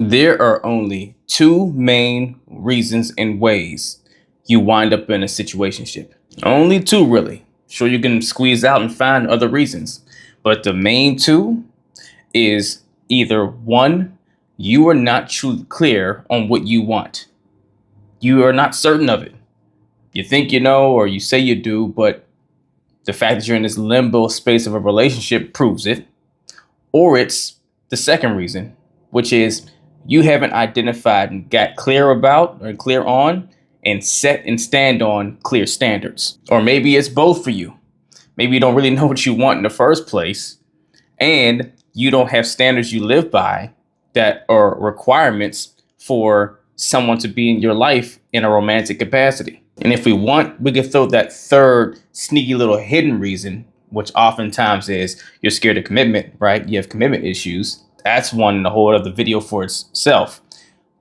There are only two main reasons and ways you wind up in a situationship. Only two, really. Sure, you can squeeze out and find other reasons, but the main two is either one, you are not truly clear on what you want. You are not certain of it. You think you know, or you say you do, but the fact that you're in this limbo space of a relationship proves it. Or it's the second reason, which is you haven't identified and got clear about or clear on and set and stand on clear standards. Or maybe it's both for you. Maybe you don't really know what you want in the first place, and you don't have standards you live by that are requirements for someone to be in your life in a romantic capacity. And if we want, we can throw that third sneaky little hidden reason, which oftentimes is you're scared of commitment, right? You have commitment issues. That's one in a whole other video for itself.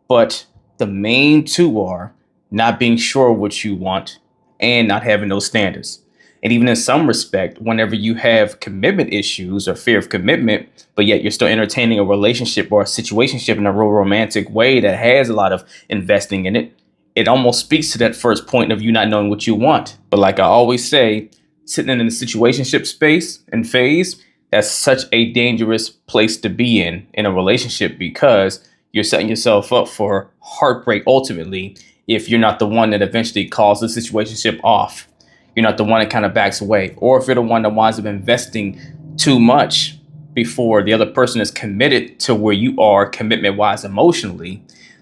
But the main two are not being sure what you want and not having those standards. And even in some respect, whenever you have commitment issues or fear of commitment, but yet you're still entertaining a relationship or a situationship in a real romantic way that has a lot of investing in it, it almost speaks to that first point of you not knowing what you want. But like I always say, sitting in the situationship space and phase, that's such a dangerous place to be in a relationship, because you're setting yourself up for heartbreak ultimately if you're not the one that eventually calls the situationship off. You're not the one that kind of backs away, or if you're the one that winds up investing too much before the other person is committed to where you are commitment wise emotionally,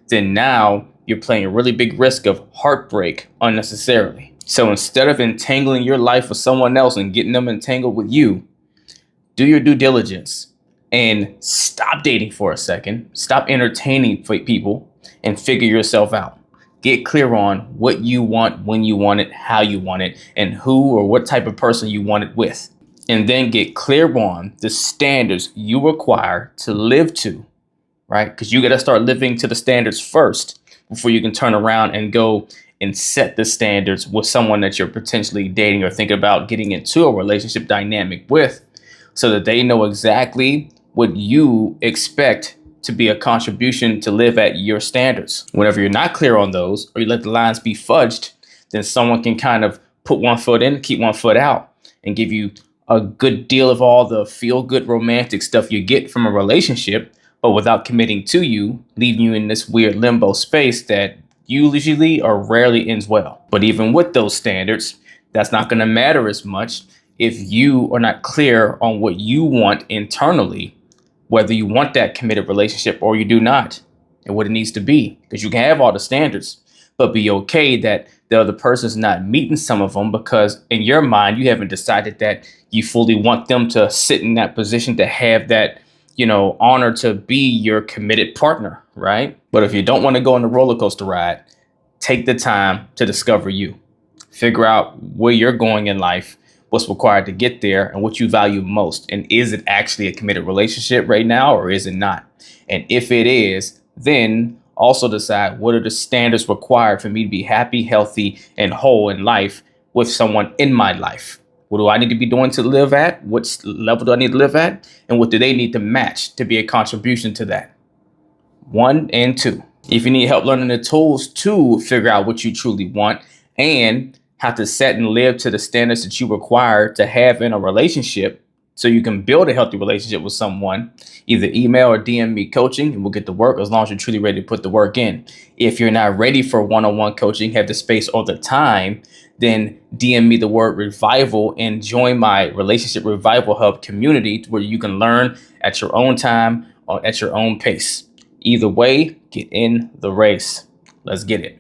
then now you're playing a really big risk of heartbreak unnecessarily. So instead of entangling your life with someone else and getting them entangled with you, do your due diligence and stop dating for a second. Stop entertaining people and figure yourself out. Get clear on what you want, when you want it, how you want it, and who or what type of person you want it with. And then get clear on the standards you require to live to, right? Because you got to start living to the standards first before you can turn around and go and set the standards with someone that you're potentially dating or thinking about getting into a relationship dynamic with, so that they know exactly what you expect to be a contribution to live at your standards. Whenever you're not clear on those, or you let the lines be fudged, then someone can kind of put one foot in, keep one foot out, and give you a good deal of all the feel-good romantic stuff you get from a relationship, but without committing to you, leaving you in this weird limbo space that usually or rarely ends well. But even with those standards, that's not going to matter as much if you are not clear on what you want internally, whether you want that committed relationship or you do not, and what it needs to be. Because you can have all the standards, but be okay that the other person's not meeting some of them, because in your mind, you haven't decided that you fully want them to sit in that position to have that, honor to be your committed partner, right? But if you don't want to go on the roller coaster ride, take the time to discover you. Figure out where you're going in life, what's required to get there, and what you value most. And is it actually a committed relationship right now, or is it not? And if it is, then also decide, what are the standards required for me to be happy, healthy, and whole in life with someone in my life? What do I need to be doing to live at? What level do I need to live at? And what do they need to match to be a contribution to that? 1 and 2. If you need help learning the tools to figure out what you truly want and how to set and live to the standards that you require to have in a relationship, so you can build a healthy relationship with someone, either email or DM me coaching, and we'll get to work, as long as you're truly ready to put the work in. If you're not ready for one-on-one coaching, have the space or the time, then DM me the word revival and join my Relationship Revival Hub community, where you can learn at your own time or at your own pace. Either way, get in the race. Let's get it.